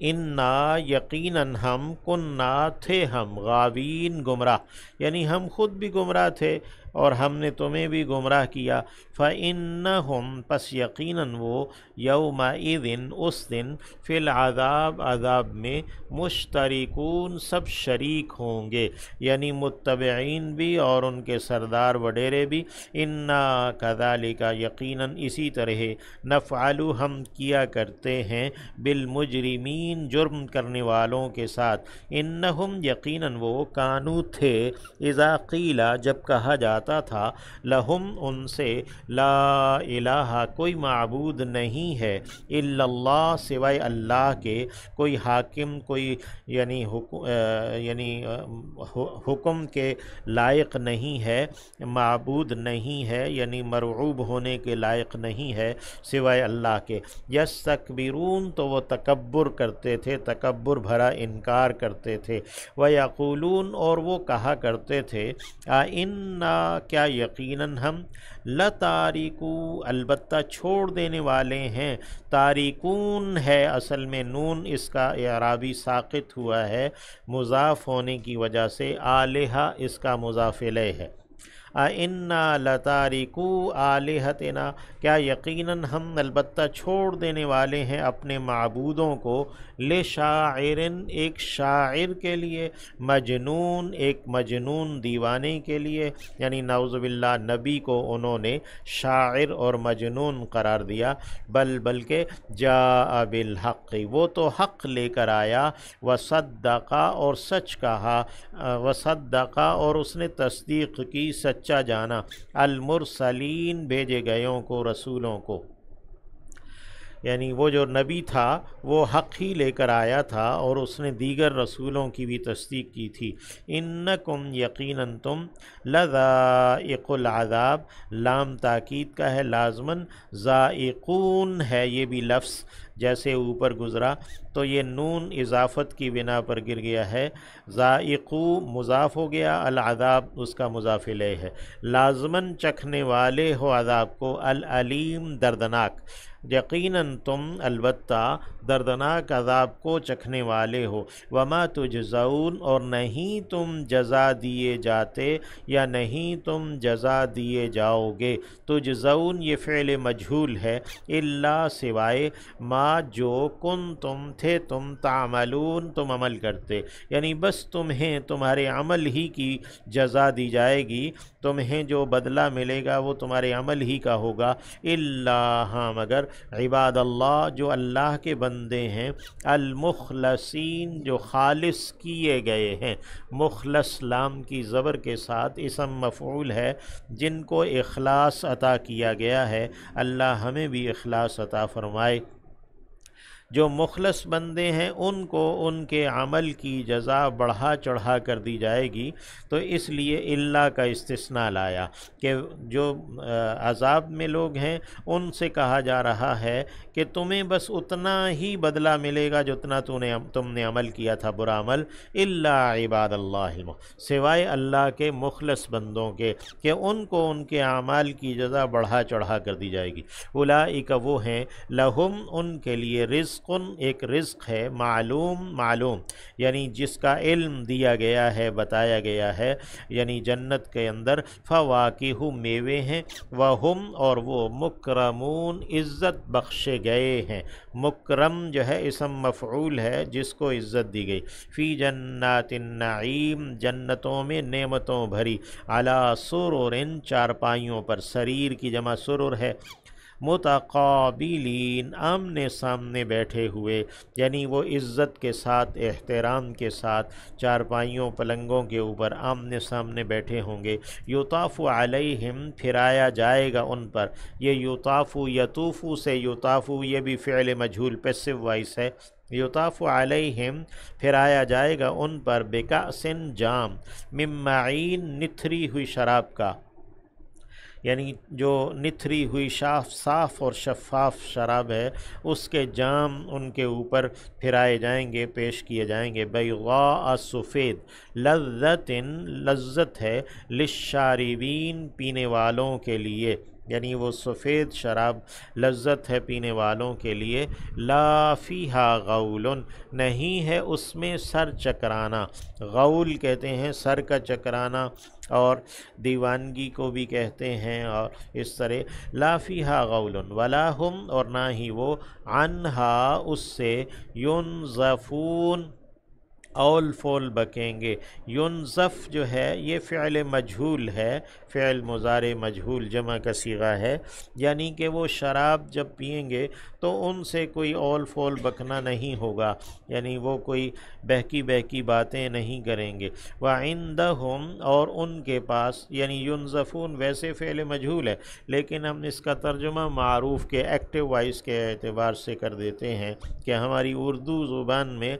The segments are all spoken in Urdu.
انا یقیناً ہم کننا تھے ہم غاوین گمراہ، یعنی ہم خود بھی گمراہ تھے اور ہم نے تمہیں بھی گمراہ کیا۔ فَإِنَّهُمْ پس یقیناً وہ یومئذ اس دن فی العذاب عذاب میں مشترکون سب شریک ہوں گے، یعنی متبعین بھی اور ان کے سردار وڈیرے بھی۔ انا کذالک یقیناً اسی طرح نفعل ہم کیا کرتے ہیں بالمجرمین جرم کرنے والوں کے ساتھ۔ انہم یقیناً وہ کانو تھے اذا قیل جب کہا جاتا تھا لہم ان سے لا الہ کوئی معبود نہیں ہے الا اللہ سوائے اللہ کے، کوئی حاکم کوئی یعنی حکم کے لائق نہیں ہے، معبود نہیں ہے یعنی مرعوب ہونے کے لائق نہیں ہے سوائے اللہ کے۔ یستکبرون تو وہ تکبر کرتے تھے، تکبر بھرا انکار کرتے تھے۔ ویقولون اور وہ کہا کرتے تھے اِنَّا کیا یقیناً ہم لتارکو البتہ چھوڑ دینے والے ہیں، تارکون ہے اصل میں نون اس کا اعرابی ساقط ہوا ہے مضاف ہونے کی وجہ سے، آلہہ اس کا مضاف الیہ ہے۔ اِنَّا لَتَارِكُو آلِهَتِنَا کیا یقیناً ہم البتہ چھوڑ دینے والے ہیں اپنے معبودوں کو، لشاعر ایک شاعر کے لیے، مجنون ایک مجنون دیوانے کے لیے، یعنی نعوذ باللہ نبی کو انہوں نے شاعر اور مجنون قرار دیا، بلکہ جاء بالحق وہ تو حق لے کر آیا، وصدقا اور سچ کہا، وصدقا اور اس نے تصدیق کی سچا جانا، المرسلین بھیجے گئےوں کو رسولوں کو، یعنی وہ جو نبی تھا وہ حق ہی لے کر آیا تھا اور اس نے دیگر رسولوں کی بھی تصدیق کی تھی۔ انکم یقیناً تم لذائق العذاب لام تاکید کا ہے لازماً، ذائقون ہے یہ بھی لفظ جیسے اوپر گزرا تو یہ نون اضافت کی بنا پر گر گیا ہے، ذائقو مضاف ہو گیا، العذاب اس کا مضاف الیہ ہے، لازماً چکھنے والے ہو عذاب کو، العلیم دردناک، یقیناً تم البتہ دردناک عذاب کو چکھنے والے ہو، وما تجزون اور نہیں تم جزا دیے جاتے یا نہیں تم جزا دیے جاؤ گے، تجزون یہ فعل مجہول ہے، الا سوائے ما جو کن تم تھے تم تعملون تم عمل کرتے، یعنی بس تمہیں تمہارے عمل ہی کی جزا دی جائے گی، تمہیں جو بدلہ ملے گا وہ تمہارے عمل ہی کا ہوگا، الا ہاں مگر عباد اللہ جو اللہ کے بندے ہیں، المخلصین جو خالص کیے گئے ہیں، مخلص لام کی زبر کے ساتھ اسم مفعول ہے جن کو اخلاص عطا کیا گیا ہے، اللہ ہمیں بھی اخلاص عطا فرمائے۔ جو مخلص بندے ہیں ان کو ان کے عمل کی جزا بڑھا چڑھا کر دی جائے گی، تو اس لیے اللہ کا استثناء لایا کہ جو عذاب میں لوگ ہیں ان سے کہا جا رہا ہے کہ تمہیں بس اتنا ہی بدلہ ملے گا جتنا تم نے عمل کیا تھا برا عمل، الا عباد اللہ سوائے اللہ کے مخلص بندوں کے کہ ان کو ان کے اعمال کی جزا بڑھا چڑھا کر دی جائے گی۔ اولئک وہ ہیں لہم ان کے لیے رزق ایک رزق ہے، معلوم یعنی جس کا علم دیا گیا ہے بتایا گیا ہے، یعنی جنت کے اندر فواکہ میوے ہیں، وہم اور وہ مکرمون عزت بخشے گئے ہیں، مکرم جو ہے اسم مفعول ہے جس کو عزت دی گئی، فی جنات النعیم جنتوں میں نعمتوں بھری، علی سرر چارپائیوں پر، سریر کی جمع سرر ہے، متقابلین آمنے سامنے بیٹھے ہوئے، یعنی وہ عزت کے ساتھ احترام کے ساتھ چارپائیوں پلنگوں کے اوپر آمنے سامنے بیٹھے ہوں گے، یطاف علیہم پھرایا جائے گا ان پر، یہ یطاف یطوفو سے یطافو یہ بھی فعل مجہول پیسو وائس ہے، یطاف علیہم پھرایا جائے گا ان پر بکأس جام، من معین نتھری ہوئی شراب کا، یعنی جو نتھری ہوئی صاف اور شفاف شراب ہے اس کے جام ان کے اوپر پھرائے جائیں گے، پیش کیے جائیں گے، بیضاء سفید، لذت لذت ہے، للشاربین پینے والوں کے لیے، یعنی وہ سفید شراب لذت ہے پینے والوں کے لیے، لا فیہا غول، نہیں ہے اس میں سر چکرانا۔ غول کہتے ہیں سر کا چکرانا، اور دیوانگی کو بھی کہتے ہیں، اور اس طرح لا فیہا غول ولا ہم، اور نہ ہی وہ عنہا اس سے ینزفون اول فول بکیں گے۔ ینزف جو ہے یہ فعل مجہول ہے، فعل مضارع مجہول جمع کا صیغہ ہے، یعنی کہ وہ شراب جب پئیں گے تو ان سے کوئی اول فول بکنا نہیں ہوگا، یعنی وہ کوئی بہکی بہکی باتیں نہیں کریں گے۔ وَعِندَهُمْ، اور ان کے پاس، یعنی ینزفون ویسے فعل مجہول ہے لیکن ہم اس کا ترجمہ معروف کے ایکٹیو وائس کے اعتبار سے کر دیتے ہیں کہ ہماری اردو زبان میں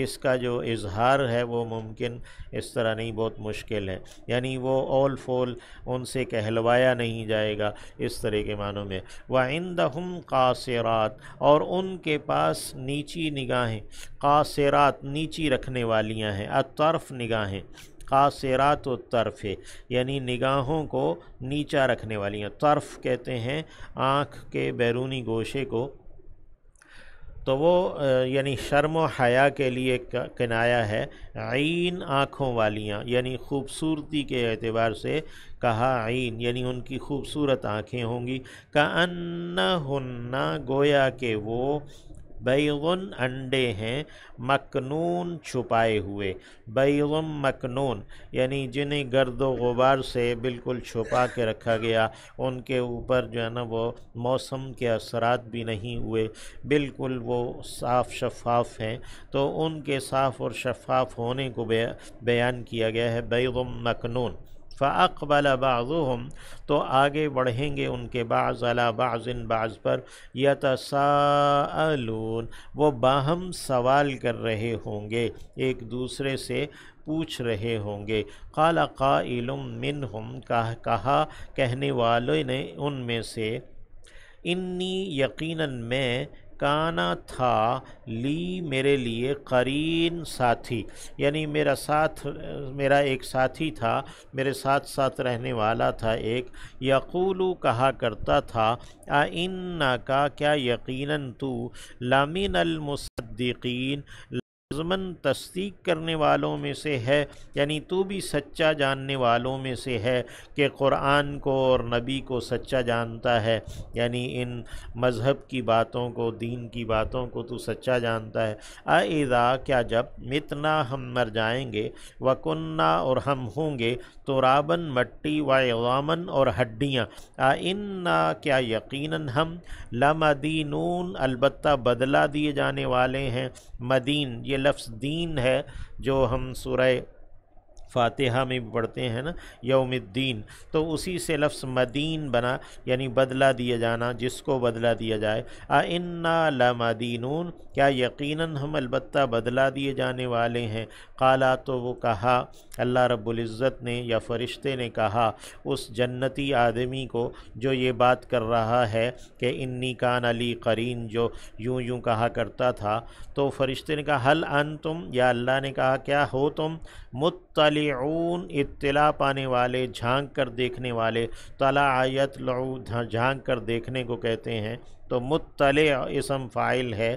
اس کا جو اظہار ہے وہ ممکن اس طرح نہیں، بہت مشکل ہے، یعنی وہ اول فول ان سے کہلوایا نہیں جائے گا، اس طرح کے معنوں میں۔ وَعِندَهُمْ قاصرات، اور ان کے پاس نیچی نگاہیں، قاصرات نیچی رکھنے والیاں ہیں، الطرف نگاہیں، قاصرات الطرف یعنی نگاہوں کو نیچا رکھنے والی ہیں، طرف کہتے ہیں آنکھ کے بیرونی گوشے کو، تو وہ یعنی شرم و حیا کے لیے کنایا ہے۔ عین آنکھوں والیاں، یعنی خوبصورتی کے اعتبار سے کہا عین، یعنی ان کی خوبصورت آنکھیں ہوں گی۔ کأنہن، گویا کہ وہ بیضن انڈے ہیں، مکنون چھپائے ہوئے، بیضن مکنون یعنی جنہیں گرد و غبار سے بالکل چھپا کے رکھا گیا، ان کے اوپر جو ہے نا وہ موسم کے اثرات بھی نہیں ہوئے، بالکل وہ صاف شفاف ہیں، تو ان کے صاف اور شفاف ہونے کو بیان کیا گیا ہے بیضن مکنون۔ فَأَقْبَلَ بَعْضُهُمْ، تو آگے بڑھیں گے ان کے بعض، عَلَى بَعْضٍ بعض پر، يَتَسَاءَلُونَ، وہ باہم سوال کر رہے ہوں گے، ایک دوسرے سے پوچھ رہے ہوں گے۔ قَالَ قَائِلٌ مِّنْهُمْ، کہا کہنے والے نے ان میں سے، انی یقیناً میں، کانا تھا، لی میرے لیے، قرین ساتھی، یعنی میرا ایک ساتھی تھا، میرے ساتھ ساتھ رہنے والا تھا ایک، یقولو کہا کرتا تھا، اِنَّکَ، کیا یقیناً تو، لَمِنَ الْمُصَدِّقِین، لازماً تصدیق کرنے والوں میں سے ہے، یعنی تو بھی سچا جاننے والوں میں سے ہے کہ قرآن کو اور نبی کو سچا جانتا ہے، یعنی ان مذہب کی باتوں کو، دین کی باتوں کو تو سچا جانتا ہے۔ اَإِذَا، کیا جب، متنا ہم مر جائیں گے، وَكُنَّا، اور ہم ہوں گے، تُرَابًا مٹی، وَعِظَامًا اور ہڈیاں، اِنَّا، کیا یقیناً ہم، لَمَدِینُونَ، البتہ بدلہ دیے جانے والے ہیں۔ مدین، یہ لفظ دین ہے جو ہم سورہ فاتحہ میں بھی پڑھتے ہیں نا، یوم الدین، تو اسی سے لفظ مدین بنا، یعنی بدلہ دیا جانا، جس کو بدلہ دیا جائے۔ اِنَّا لَمَدِینُونَ، کیا یقیناً ہم البتہ بدلہ دیے جانے والے ہیں۔ قالا، تو وہ کہا، اللہ رب العزت نے یا فرشتے نے کہا اس جنتی آدمی کو جو یہ بات کر رہا ہے کہ انی کان لی قرین، جو یوں یوں کہا کرتا تھا، تو فرشتے نے کہا حل انتم، یا اللہ نے کہا کیا ہو تم، مطلعون، اطلاع پانے والے، جھانک کر دیکھنے والے، طلع یطلع، جھانک کر دیکھنے کو کہتے ہیں، تو مطلع اسم فاعل ہے،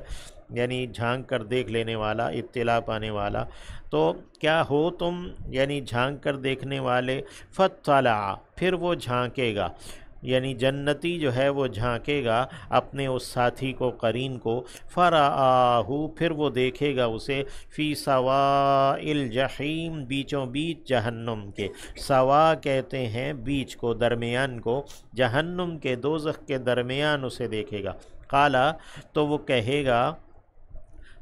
یعنی جھانک کر دیکھ لینے والا، اطلاع پانے والا، تو کیا ہو تم، یعنی جھانک کر دیکھنے والے، فطلع، پھر وہ جھانکے گا، یعنی جنتی جو ہے وہ جھانکے گا اپنے اس ساتھی کو، قرین کو، فرآہ، پھر وہ دیکھے گا اسے، فی سواء الجحیم، بیچوں بیچ جہنم کے، سوا کہتے ہیں بیچ کو، درمیان کو، جہنم کے، دوزخ کے درمیان اسے دیکھے گا۔ قالا، تو وہ کہے گا،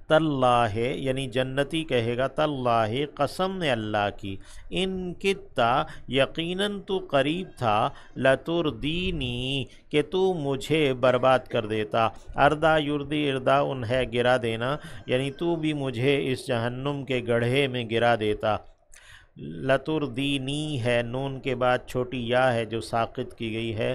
تاللہ، یعنی جنتی کہے گا، تاللہ، قسم اللہ کی، ان کتا، یقیناً تو قریب تھا، لتردینی، کہ تو مجھے برباد کر دیتا، اردہ یردی، ارداء ہے گرا دینا، یعنی تو بھی مجھے اس جہنم کے گڑھے میں گرا دیتا۔ لتردینی ہے، نون کے بعد چھوٹی یا ہے جو ساقط کی گئی ہے،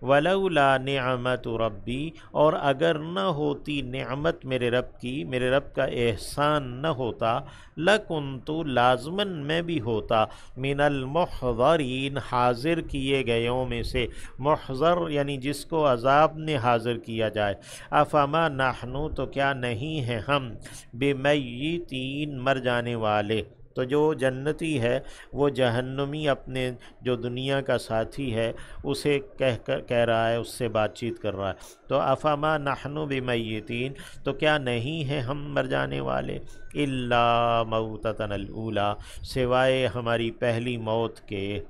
ولولا نعمت ربی، اور اگر نہ ہوتی نعمت میرے رب کی، میرے رب کا احسان نہ ہوتا، لکنت لازماً میں بھی ہوتا من المحضرین حاضر کیے گئےوں میں سے، محضر یعنی جس کو عذاب نے حاضر کیا جائے۔ افما نحنو تو کیا نہیں ہیں ہم، بمیتین مر جانے والے۔ تو جو جنتی ہے وہ جہنمی اپنے جو دنیا کا ساتھی ہے اسے کہہ رہا ہے، اس سے بات چیت کر رہا ہے۔ تو افما نحن بمیتین، تو کیا نہیں ہیں ہم مر جانے والے، الا موتتنا الاولی، سوائے ہماری پہلی موت کے۔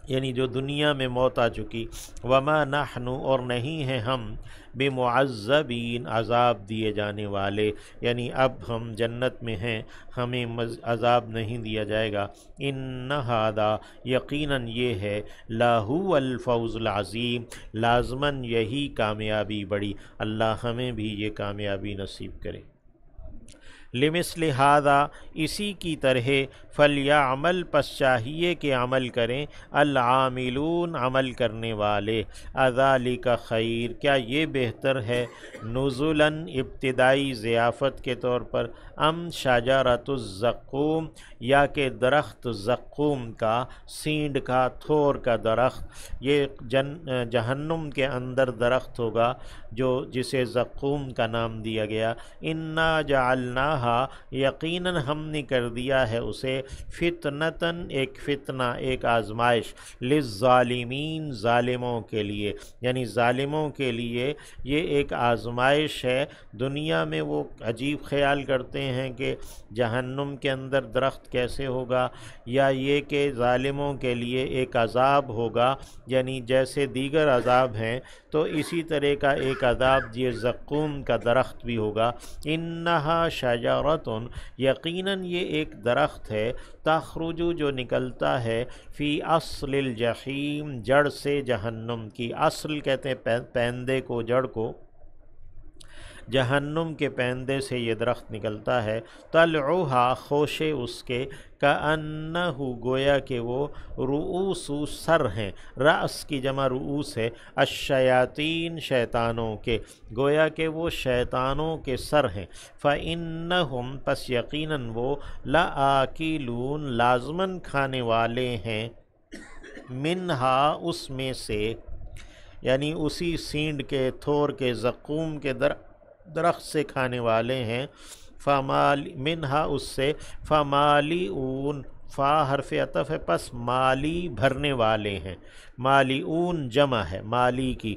یعنی جو دنیا میں موت آ چکی، وما نحن، اور نہیں ہیں ہم، بمعذبین عذاب دیے جانے والے، یعنی اب ہم جنت میں ہیں، ہمیں عذاب نہیں دیا جائے گا۔ ان ھذا، یقیناً یہ ہے، لاہو الفوز العظیم، لازماً یہی کامیابی بڑی، اللہ ہمیں بھی یہ کامیابی نصیب کرے۔ لمثل ھذا، اسی کی طرح، فلیعمل، پس چاہیے کہ عمل کریں، العاملون، عمل کرنے والے۔ اذالک خیر، کیا یہ بہتر ہے، نزلاً، ابتدائی ضیافت کے طور پر، ام شجرۃ الزقوم، یا کہ درخت زقوم کا، سینڈ کا، تھور کا درخت۔ یہ جہنم کے اندر درخت ہوگا جسے زقوم کا نام دیا گیا۔ انا جعلناہا، یقیناً ہم نے کر دیا ہے اسے، فتنتاً، ایک فتنہ، ایک آزمائش، للظالمین، ظالموں کے لیے، یعنی ظالموں کے لیے یہ ایک آزمائش ہے۔ دنیا میں وہ عجیب خیال کرتے ہیں کہ جہنم کے اندر درخت کیسے ہوگا، یا یہ کہ ظالموں کے لیے ایک عذاب ہوگا، یعنی جیسے دیگر عذاب ہیں تو اسی طرح کا ایک عذاب یہ زقوم کا درخت بھی ہوگا۔ انہا شجرۃ، یقیناً یہ ایک درخت ہے، تخرج، جو نکلتا ہے، فی اصل الجحیم، جڑ سے جہنم کی۔ اصل کہتے ہیں پیندے کو، جڑ کو، جہنم کے پیندے سے یہ درخت نکلتا ہے۔ طلعھا، خوشے اس کے، کأنہ، گویا کہ وہ، رؤوس، سر ہیں، رأس کی جمع رؤوس ہے، الشیاطین، شیطانوں کے، گویا کہ وہ شیطانوں کے سر ہیں۔ فإنہم، پس یقیناً وہ، لآکلون، لازماً کھانے والے ہیں، منہا، اس میں سے، یعنی اسی سینڈ کے، تھور کے، زقوم کے درخت سے کھانے والے ہیں۔ منہا، اس سے، فمالئون، فا حرف عطف ہے، پس مالی، بھرنے والے ہیں، مالئون جمع ہے مالی کی،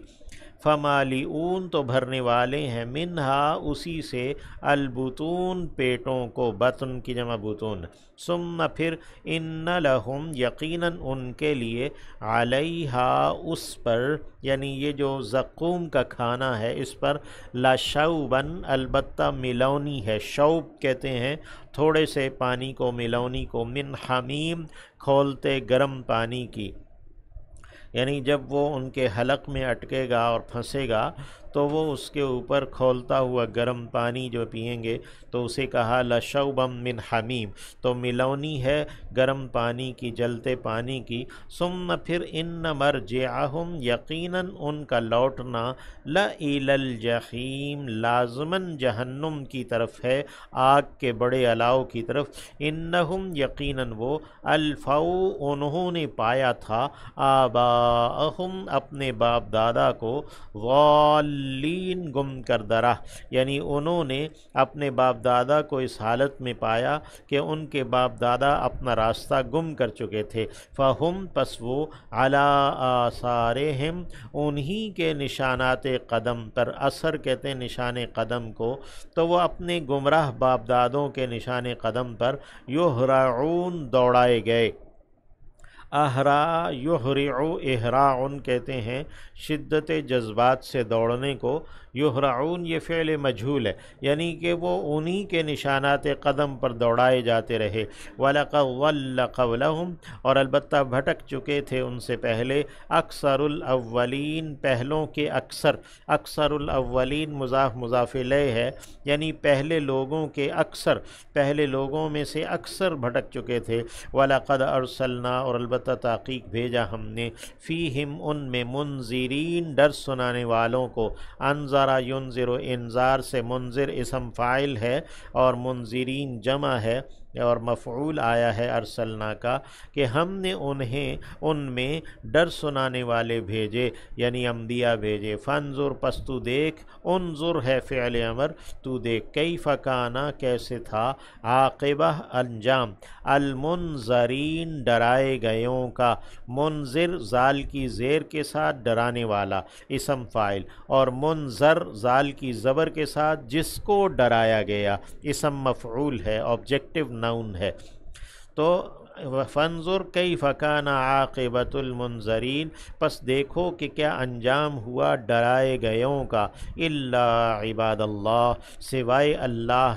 فمالئون، تو بھرنے والے ہیں، منہا، اسی سے، البطون، پیٹوں کو، بطن کی جمع بطون۔ ثم، پھر، ان لہم، یقیناً ان کے لیے، علیہا، اس پر، یعنی یہ جو زقوم کا کھانا ہے اس پر، لشوباً، البتہ ملونی ہے، شوب کہتے ہیں تھوڑے سے پانی کو، ملونی کو، من حمیم، کھولتے گرم پانی کی، یعنی جب وہ ان کے حلق میں اٹکے گا اور پھنسے گا تو وہ اس کے اوپر کھولتا ہوا گرم پانی جو پئیں گے تو اسے کہا لشوبا من حمیم، تو ملونی ہے گرم پانی کی، جلتے پانی کی۔ ثم، پھر، ان مرجعہم، یقیناً ان کا لوٹنا، لإلی الجحیم، لازماً جہنم کی طرف ہے، آگ کے بڑے الاؤ کی طرف۔ انہم، یقیناً وہ، الفو، انہوں نے پایا تھا، آباءہم، اپنے باپ دادا کو، ضالین، گم کردہ راہ، یعنی انہوں نے اپنے باپ دادا کو اس حالت میں پایا کہ ان کے باپ دادا اپنا راستہ گم کر چکے تھے۔ فہم، پس وہ، علی آثارہم، انہی کے نشانات قدم پر، اثر کہتے ہیں نشان قدم کو، تو وہ اپنے گمراہ باپ دادوں کے نشان قدم پر، یہرعون، دوڑائے گئے۔ اہرا، یہرع، اہراع کہتے ہیں شدت جذبات سے دوڑنے کو، یہرعون یہ فعل مجھول ہے، یعنی کہ وہ انہی کے نشانات قدم پر دوڑائے جاتے رہے۔ وَلَقَدْ ضَلَّ قَبْلَهُمْ اور البتہ بھٹک چکے تھے ان سے پہلے، اکثر الاولین پہلوں کے اکثر، اکثر الاولین مضاف مضاف الیہ ہے، یعنی پہلے لوگوں کے اکثر، پہلے لوگوں میں سے اکثر بھٹک چکے تھے۔ وَلَقَدْ أَرْسَلْنَا اور البتہ تحقیق بھیجا ہم نے، فیہم ان میں، منذرین ڈر سنانے والوں کو، انذر ینذر انذار سے منذر اسم فاعل ہے اور منذرین جمع ہے اور مفعول آیا ہے ارسلنا کا، کہ ہم نے انہیں ان میں ڈر سنانے والے بھیجے، یعنی انبیاء بھیجے۔ فانظر پس تو دیکھ، انظر ہے فعل امر، تو دیکھ، کیف کانا کیسے تھا، عاقبہ انجام، المنذرین ڈرائے گئوں کا، منذر زال کی زیر کے ساتھ ڈرانے والا اسم فاعل، اور منذر زال کی زبر کے ساتھ جس کو ڈرایا گیا اسم مفعول ہے، آبجیکٹیو ناؤن ہے۔ تو فانظر کیف کان عاقبۃ المنذرین، پس دیکھو کہ کیا انجام ہوا ڈرائے گئوں کا، الا عباد اللہ سوائے اللہ